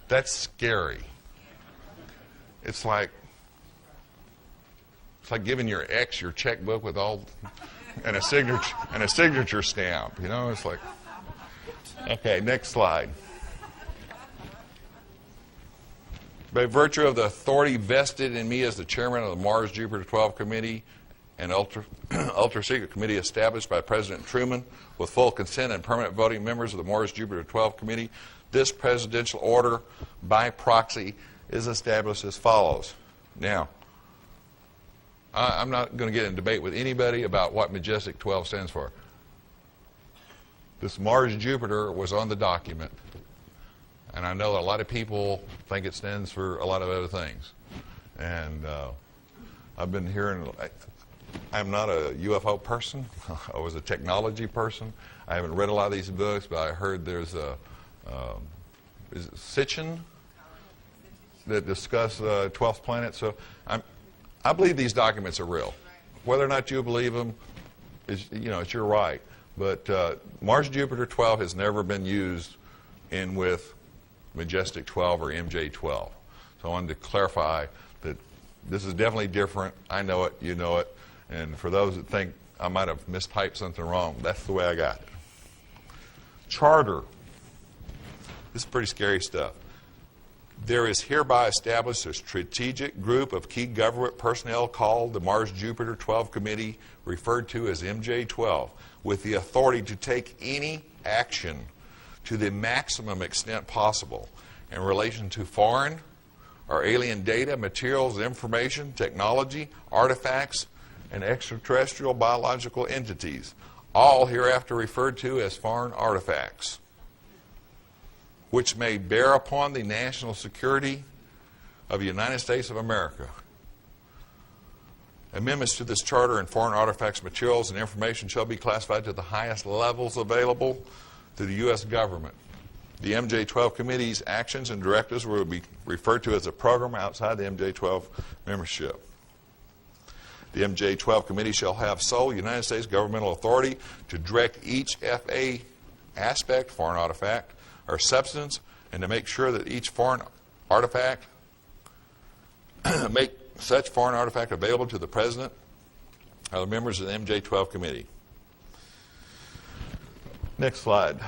That's scary. It's like giving your ex your checkbook with all and a signature stamp. You know, it's like. Okay, next slide. By virtue of the authority vested in me as the chairman of the Mars Jupiter 12 Committee, an ultra-secret committee established by President Truman with full consent and permanent voting members of the Mars Jupiter 12 Committee, this presidential order by proxy is established as follows. Now, I'm not going to get in debate with anybody about what Majestic 12 stands for. This Mars Jupiter was on the document, and I know that a lot of people think it stands for a lot of other things. And I've been hearing, I'm not a UFO person. I was a technology person. I haven't read a lot of these books, but I heard there's a, is it Sitchin that discuss 12th planet. So I believe these documents are real. Whether or not you believe them, is, you know, it's your right. But Mars Jupiter 12 has never been used in with Majestic 12 or MJ 12. So I wanted to clarify that this is definitely different. I know it, you know it. And for those that think I might have mistyped something wrong, that's the way I got it. Charter. This is pretty scary stuff. There is hereby established a strategic group of key government personnel called the Mars Jupiter 12 Committee, referred to as MJ12, with the authority to take any action to the maximum extent possible in relation to foreign or alien data, materials, information, technology, artifacts, and extraterrestrial biological entities, all hereafter referred to as foreign artifacts, which may bear upon the national security of the United States of America. Amendments to this charter and foreign artifacts, materials, and information shall be classified to the highest levels available to the U.S. government. The MJ12 Committee's actions and directives will be referred to as a program outside the MJ12 membership. The MJ12 Committee shall have sole United States governmental authority to direct each FA aspect, foreign artifact, or substance, and to make sure that each foreign artifact, make such foreign artifact available to the President or the members of the MJ12 Committee. Next slide.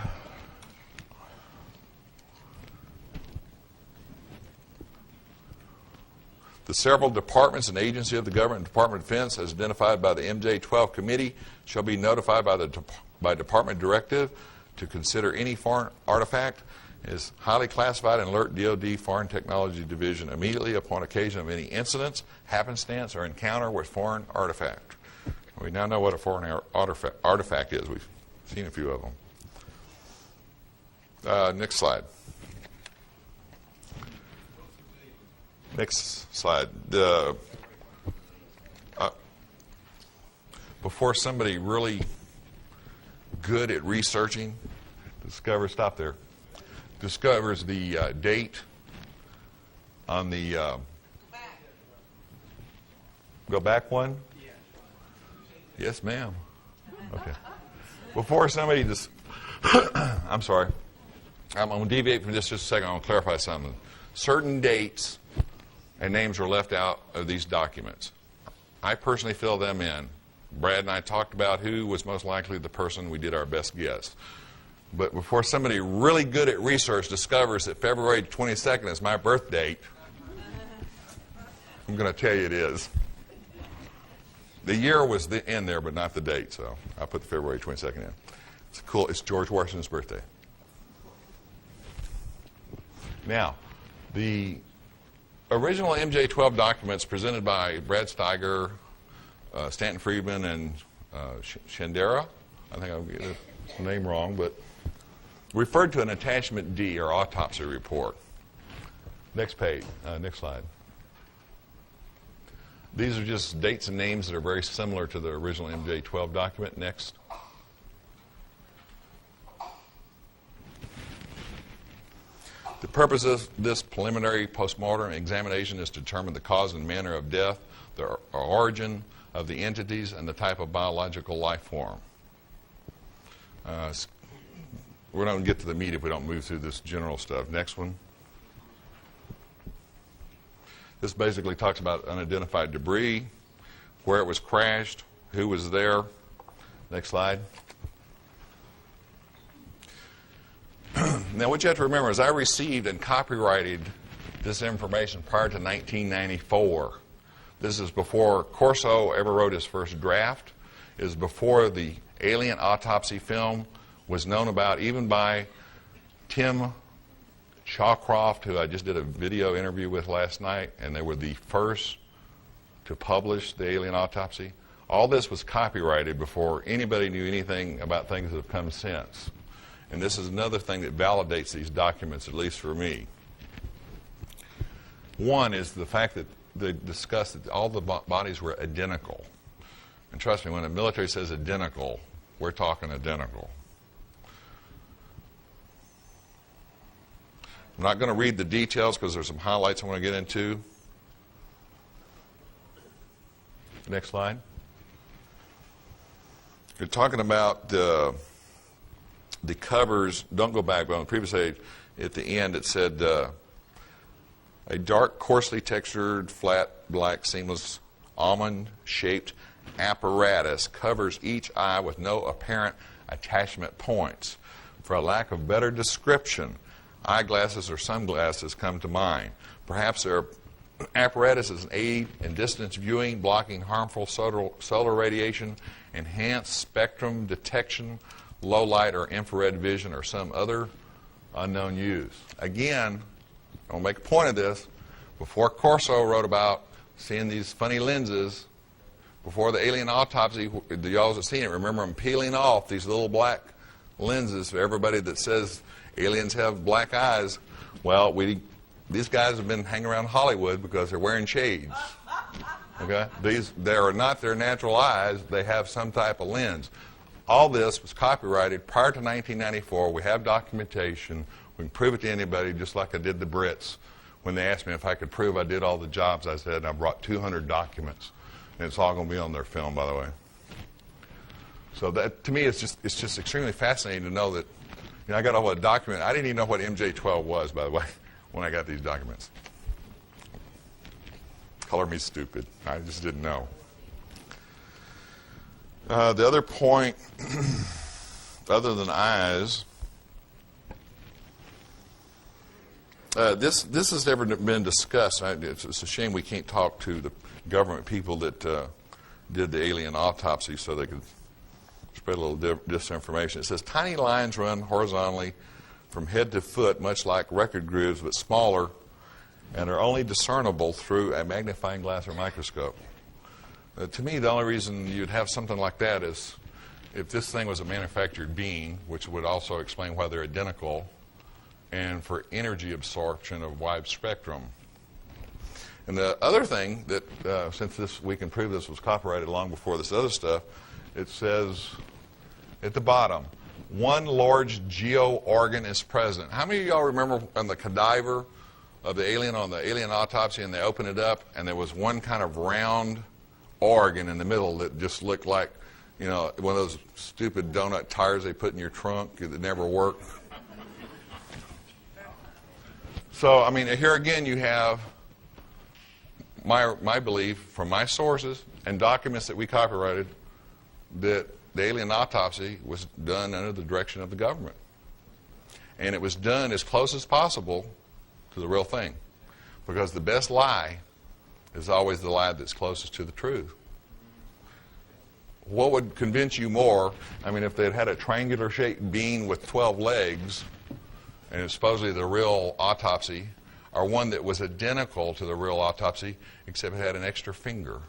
The several departments and agencies of the government and Department of Defense, as identified by the MJ12 Committee, shall be notified by Department Directive to consider any foreign artifact is highly classified and alert DoD Foreign Technology Division immediately upon occasion of any incidents, happenstance, or encounter with foreign artifact. We now know what a foreign artifact is. We've seen a few of them. Next slide. Next slide. Before somebody really good at researching discovers the date on the go back one? Yes, ma'am. Okay. Before somebody just I'm sorry. I'm going to deviate from this just a second. I want to clarify something. Certain dates and names are left out of these documents. I personally fill them in. Brad and I talked about who was most likely the person. We did our best guess. But before somebody really good at research discovers that February 22nd is my birth date, I'm going to tell you it is. The year was in there, but not the date, so I put the February 22nd in. It's cool. It's George Washington's birthday. Now, the original MJ12 documents presented by Brad Steiger, Stanton Friedman, and Shandera, I think I'll get the name wrong, but referred to an attachment D, or autopsy report. Next page, next slide. These are just dates and names that are very similar to the original MJ12 document. Next. The purpose of this preliminary postmortem examination is to determine the cause and manner of death, the origin of the entities, and the type of biological life form. We're not going to get to the meat if we don't move through this general stuff. Next one. This basically talks about unidentified debris, where it was crashed, who was there. Next slide. Now, what you have to remember is I received and copyrighted this information prior to 1994. This is before Corso ever wrote his first draft. It is before the alien autopsy film was known about, even by Tim Shawcroft, who I just did a video interview with last night, and they were the first to publish the alien autopsy. All this was copyrighted before anybody knew anything about things that have come since. And this is another thing that validates these documents, at least for me. One is the fact that they discussed that all the bodies were identical. And trust me, when the military says identical, we're talking identical. I'm not going to read the details because there's some highlights I want to get into. Next slide. You're talking about the covers. Don't go back, but on the previous page, at the end it said a dark, coarsely textured, flat, black, seamless, almond-shaped apparatus covers each eye with no apparent attachment points. For a lack of better description, eyeglasses or sunglasses come to mind. Perhaps their apparatus is an aid in distance viewing, blocking harmful solar radiation, enhanced spectrum detection, low light or infrared vision, or some other unknown use. Again, I'll make a point of this. Before Corso wrote about seeing these funny lenses, before the alien autopsy, y'all have seen it, remember them peeling off these little black lenses for everybody that says aliens have black eyes. Well, these guys have been hanging around Hollywood because they're wearing shades. Okay? They are not their natural eyes. They have some type of lens. All this was copyrighted prior to 1994. We have documentation. We can prove it to anybody, just like I did the Brits. When they asked me if I could prove I did all the jobs, I said, I brought 200 documents. And it's all going to be on their film, by the way. So that, to me, it's just extremely fascinating to know that, I got all the document. I didn't even know what MJ-12 was, by the way, when I got these documents. Color me stupid. I just didn't know. The other point, other than eyes, this has never been discussed. It's a shame we can't talk to the government people that did the alien autopsy so they could spread a little disinformation. It says tiny lines run horizontally from head to foot, much like record grooves, but smaller, and are only discernible through a magnifying glass or microscope. To me, the only reason you'd have something like that is if this thing was a manufactured being, which would also explain why they're identical, and for energy absorption of wide spectrum. And the other thing that, since we can prove this was copyrighted long before this other stuff, it says at the bottom, one large geo organ is present. How many of y'all remember on the cadaver of the alien, on the alien autopsy, and they opened it up, and there was one kind of round organ in the middle that just looked like, one of those stupid donut tires they put in your trunk that never work? So, I mean, here again you have my belief from my sources and documents that we copyrighted that the alien autopsy was done under the direction of the government. And it was done as close as possible to the real thing. Because the best lie is always the lie that's closest to the truth. What would convince you more? I mean, if they'd had a triangular shaped being with 12 legs, and it's supposedly the real autopsy, or one that was identical to the real autopsy, except it had an extra finger.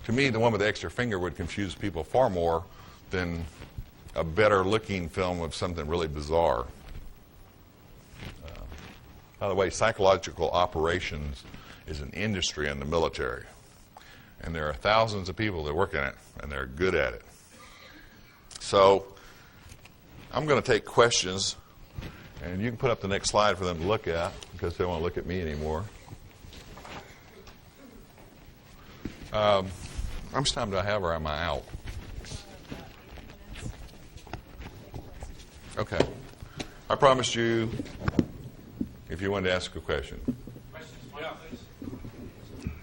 To me, the one with the extra finger would confuse people far more than a better looking film of something really bizarre. By the way, psychological operations is an industry in the military. And there are thousands of people that work in it, and they're good at it. So, I'm going to take questions, and you can put up the next slide for them to look at, because they don't want to look at me anymore. How much time do I have, or am I out? Okay. I promised you, if you wanted to ask a question.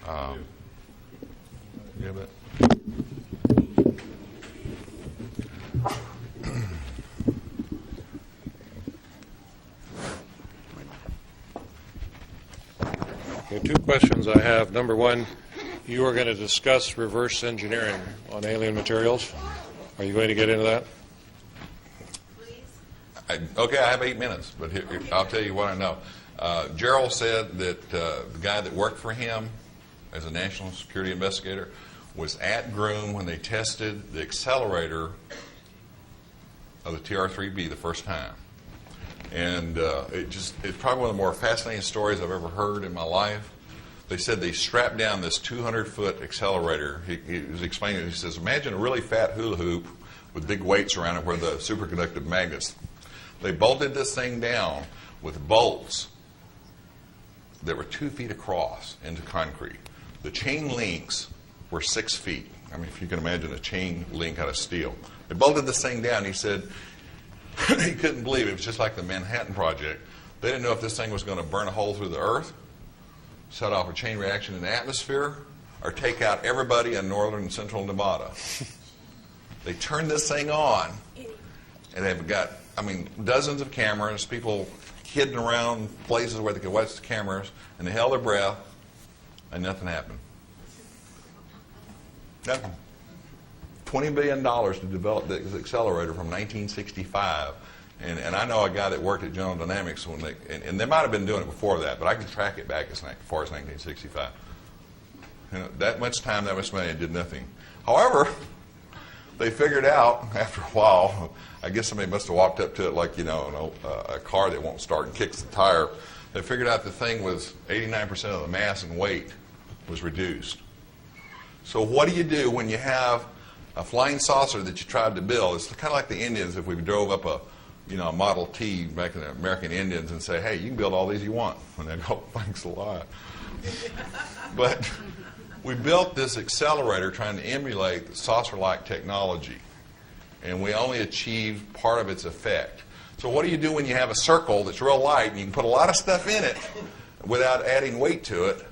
You have that? Okay, two questions I have. Number one, you are going to discuss reverse engineering on alien materials. Are you going to get into that? Okay, I have 8 minutes, but I'll tell you what I know. Gerald said that the guy that worked for him as a national security investigator was at Groom when they tested the accelerator of the TR-3B the first time. And it's probably one of the more fascinating stories I've ever heard in my life. They said they strapped down this 200-foot accelerator. He was explaining it. He says, imagine a really fat hula hoop with big weights around it where the superconductive magnets. They bolted this thing down with bolts that were 2 feet across into concrete. The chain links were 6 feet. I mean, if you can imagine a chain link out of steel. They bolted this thing down. He said he couldn't believe it. It was just like the Manhattan Project. They didn't know if this thing was going to burn a hole through the earth, set off a chain reaction in the atmosphere, or take out everybody in northern and central Nevada. They turned this thing on, and they've got, dozens of cameras, people hidden around places where they could watch the cameras, and they held their breath, and nothing happened. Nothing. $20 billion to develop this accelerator from 1965. And I know a guy that worked at General Dynamics when and they might have been doing it before that, but I can track it back as far as 1965. That much time, that much money, and did nothing. However, they figured out after a while, I guess somebody must have walked up to it like, a car that won't start and kicks the tire. They figured out the thing was 89% of the mass and weight was reduced. So what do you do when you have a flying saucer that you tried to build? It's kind of like the Indians if we drove up a Model T back in the American Indians and say, hey, you can build all these you want. And they'd go, thanks a lot. But we built this accelerator trying to emulate saucer-like technology. And we only achieved part of its effect. So what do you do when you have a circle that's real light and you can put a lot of stuff in it without adding weight to it?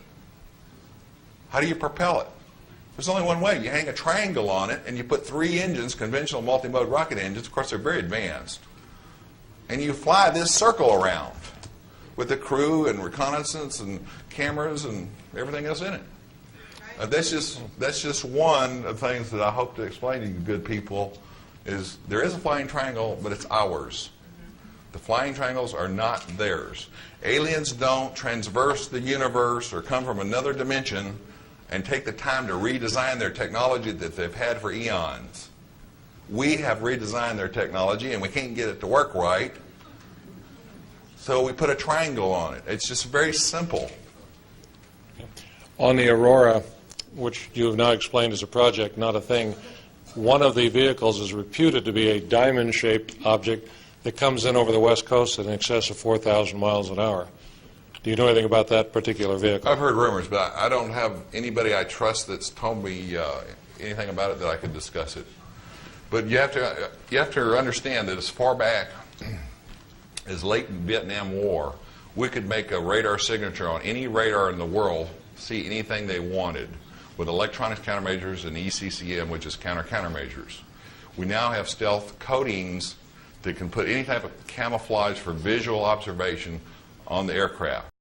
How do you propel it? There's only one way. You hang a triangle on it and you put 3 engines, conventional multi-mode rocket engines. Of course, they're very advanced. And you fly this circle around with the crew and reconnaissance and cameras and everything else in it. That's just one of the things that I hope to explain to you good people is there is a flying triangle, but it's ours. The flying triangles are not theirs. Aliens don't transverse the universe or come from another dimension and take the time to redesign their technology that they've had for eons. We have redesigned their technology and we can't get it to work right, so we put a triangle on it. It's just very simple. On the Aurora, which you have now explained as a project, not a thing, one of the vehicles is reputed to be a diamond-shaped object that comes in over the West Coast at in excess of 4,000 miles an hour. Do you know anything about that particular vehicle? I've heard rumors, but I don't have anybody I trust that's told me anything about it that I could discuss it. But you have to understand that as far back as late Vietnam War, we could make a radar signature on any radar in the world, see anything they wanted, with electronic countermeasures and ECCM, which is countermeasures. We now have stealth coatings that can put any type of camouflage for visual observation on the aircraft.